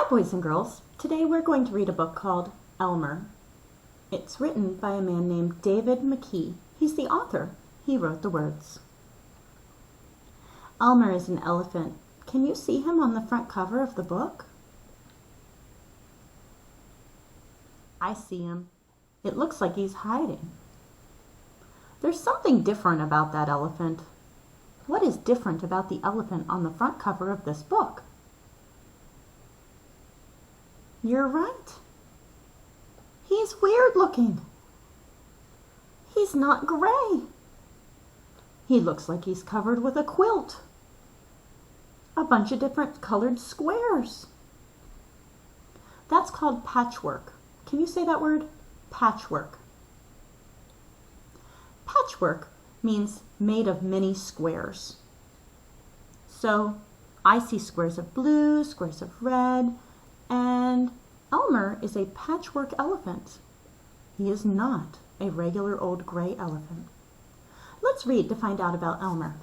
Hi, boys and girls. Today we're going to read a book called Elmer. It's written by a man named David McKee. He's the author. He wrote the words. Elmer is an elephant. Can you see him on the front cover of the book? I see him. It looks like he's hiding. There's something different about that elephant. What is different about the elephant on the front cover of this book? You're right. He's weird looking. He's not gray. He looks like he's covered with a quilt. A bunch of different colored squares. That's called patchwork. Can you say that word? Patchwork. Patchwork means made of many squares. So I see squares of blue, squares of red, and Elmer is a patchwork elephant. He is not a regular old gray elephant. Let's read to find out about Elmer.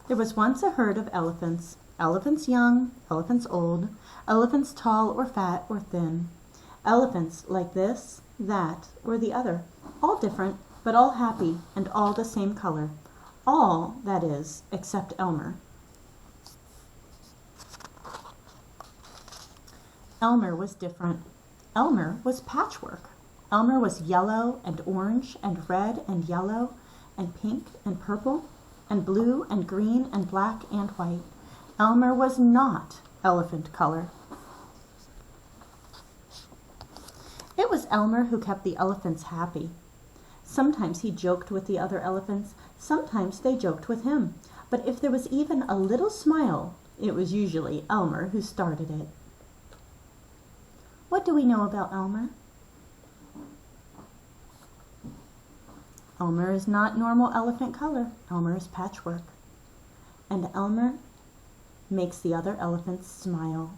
There was once a herd of elephants, elephants young, elephants old, elephants tall or fat or thin, elephants like this, that, or the other, all different, but all happy and all the same color. All, that is, except Elmer. Elmer was different. Elmer was patchwork. Elmer was yellow and orange and red and yellow and pink and purple and blue and green and black and white. Elmer was not elephant color. It was Elmer who kept the elephants happy. Sometimes he joked with the other elephants, sometimes they joked with him. But if there was even a little smile, it was usually Elmer who started it. What do we know about Elmer? Elmer is not normal elephant color. Elmer is patchwork. And Elmer makes the other elephants smile.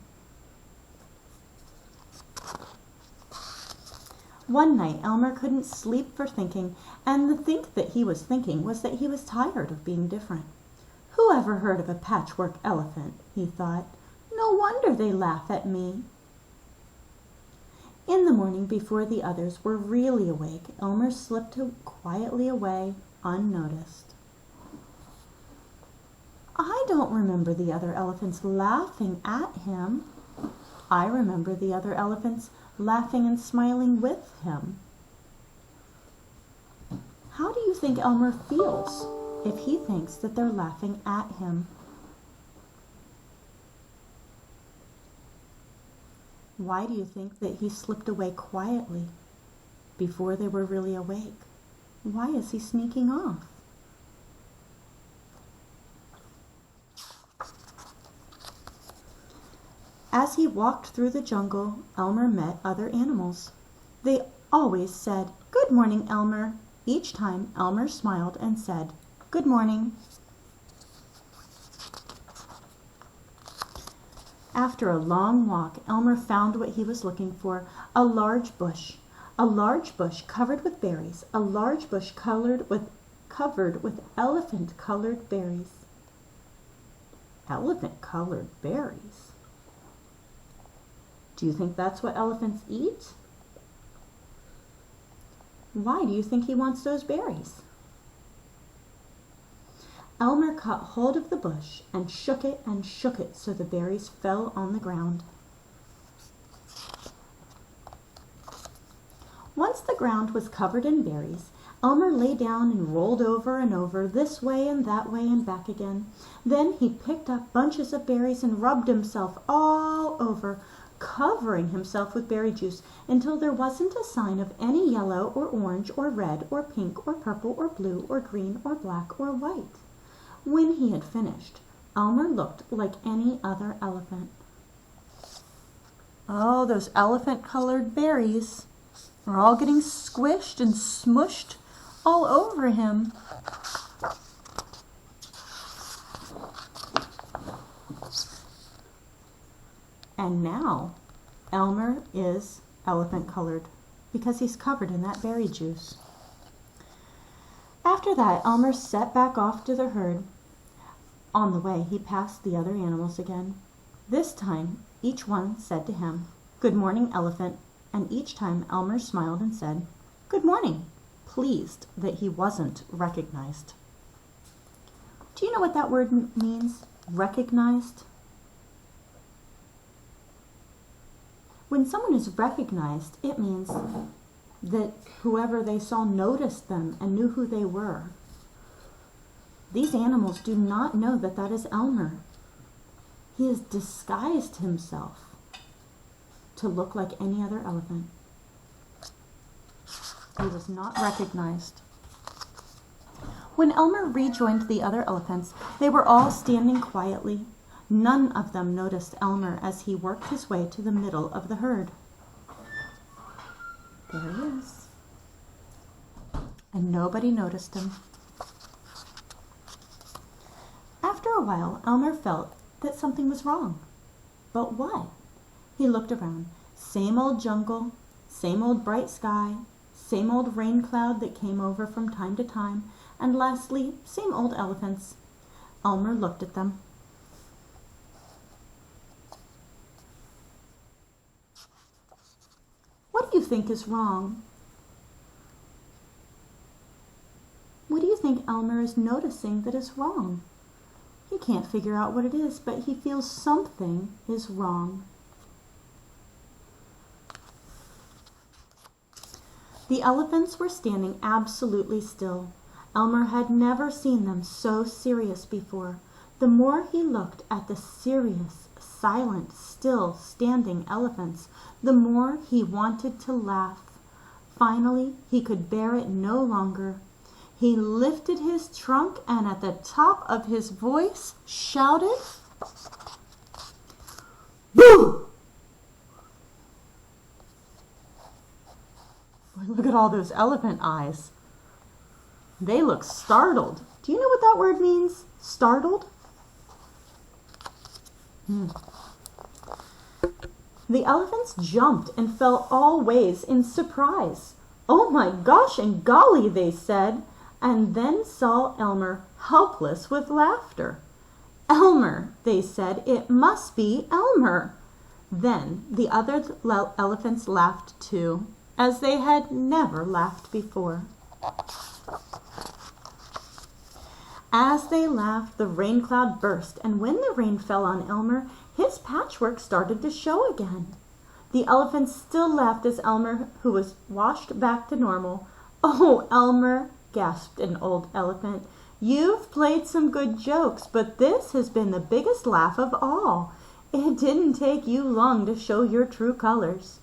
One night, Elmer couldn't sleep for thinking, and the think that he was thinking was that he was tired of being different. Who ever heard of a patchwork elephant? He thought. No wonder they laugh at me. In the morning, before the others were really awake, Elmer slipped quietly away, unnoticed. I don't remember the other elephants laughing at him. I remember the other elephants laughing and smiling with him. How do you think Elmer feels if he thinks that they're laughing at him? Why do you think that he slipped away quietly before they were really awake? Why is he sneaking off? As he walked through the jungle, Elmer met other animals. They always said, "Good morning, Elmer." Each time, Elmer smiled and said, "Good morning." After a long walk, Elmer found what he was looking for, a large bush covered with berries, a large bush covered with elephant-colored berries. Elephant-colored berries? Do you think that's what elephants eat? Why do you think he wants those berries? Elmer caught hold of the bush and shook it so the berries fell on the ground. Once the ground was covered in berries, Elmer lay down and rolled over and over, this way and that way and back again. Then he picked up bunches of berries and rubbed himself all over, covering himself with berry juice until there wasn't a sign of any yellow or orange or red or pink or purple or blue or green or black or white. When he had finished, Elmer looked like any other elephant. Oh, those elephant-colored berries are all getting squished and smushed all over him. And now Elmer is elephant-colored because he's covered in that berry juice. After that, Elmer set back off to the herd. On the way, he passed the other animals again. This time, each one said to him, "Good morning, Elephant," and each time Elmer smiled and said, "Good morning," pleased that he wasn't recognized. Do you know what that word means? Recognized? When someone is recognized, it means that whoever they saw noticed them and knew who they were. These animals do not know that that is Elmer. He has disguised himself to look like any other elephant. He was not recognized. When Elmer rejoined the other elephants, they were all standing quietly. None of them noticed Elmer as he worked his way to the middle of the herd. There he is. And nobody noticed him. After a while, Elmer felt that something was wrong. But what? He looked around. Same old jungle, same old bright sky, same old rain cloud that came over from time to time, and lastly, same old elephants. Elmer looked at them. What do you think is wrong? What do you think Elmer is noticing that is wrong? He can't figure out what it is, but he feels something is wrong. The elephants were standing absolutely still. Elmer had never seen them so serious before. The more he looked at the serious, silent, still standing elephants, the more he wanted to laugh. Finally, he could bear it no longer. He lifted his trunk and at the top of his voice shouted, "Boo!" Look at all those elephant eyes. They look startled. Do you know what that word means? Startled? The elephants jumped and fell all ways in surprise. "Oh my gosh and golly," they said, and then saw Elmer helpless with laughter. "Elmer," they said, "it must be Elmer." Then the other elephants laughed too, as they had never laughed before. As they laughed, the rain cloud burst, and when the rain fell on Elmer, his patchwork started to show again. The elephants still laughed as Elmer, who was washed back to normal. "Oh, Elmer," gasped an old elephant, "you've played some good jokes, but this has been the biggest laugh of all. It didn't take you long to show your true colors."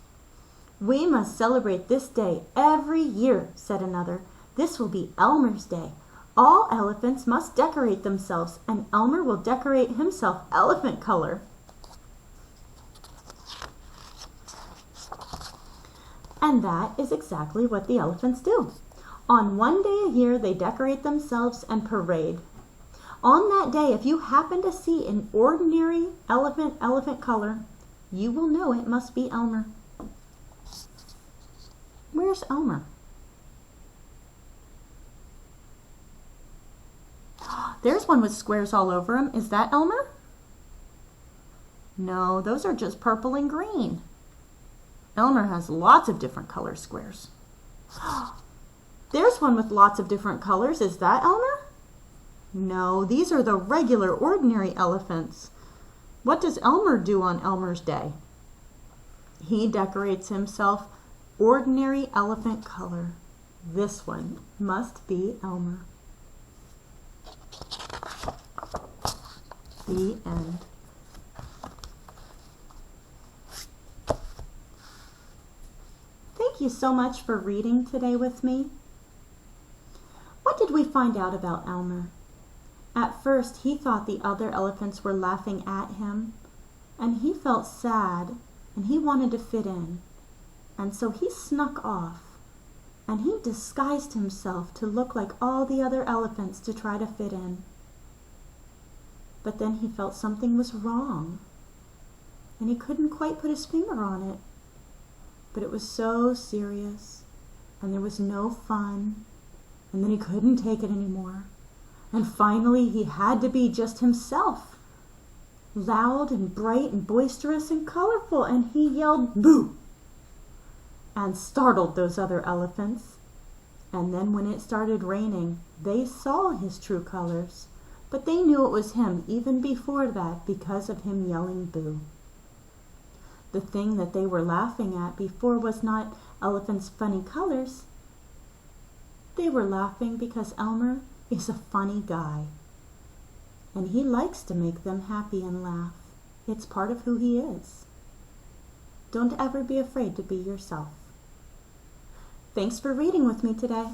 "We must celebrate this day every year," said another. "This will be Elmer's Day. All elephants must decorate themselves, and Elmer will decorate himself elephant color." And that is exactly what the elephants do. On one day a year, they decorate themselves and parade. On that day, if you happen to see an ordinary elephant color, you will know it must be Elmer. Where's Elmer? There's one with squares all over him. Is that Elmer? No, those are just purple and green. Elmer has lots of different color squares. There's one with lots of different colors. Is that Elmer? No, these are the regular, ordinary elephants. What does Elmer do on Elmer's Day? He decorates himself ordinary elephant color. This one must be Elmer. The end. Thank you so much for reading today with me. What did we find out about Elmer? At first, he thought the other elephants were laughing at him, and he felt sad, and he wanted to fit in. And so he snuck off, and he disguised himself to look like all the other elephants to try to fit in. But then he felt something was wrong, and he couldn't quite put his finger on it. But it was so serious, and there was no fun, and then he couldn't take it anymore. And finally he had to be just himself, loud and bright and boisterous and colorful, and he yelled, "Boo!" and startled those other elephants. And then when it started raining, they saw his true colors, but they knew it was him even before that because of him yelling boo. The thing that they were laughing at before was not Elephant's funny colors. They were laughing because Elmer is a funny guy, and he likes to make them happy and laugh. It's part of who he is. Don't ever be afraid to be yourself. Thanks for reading with me today.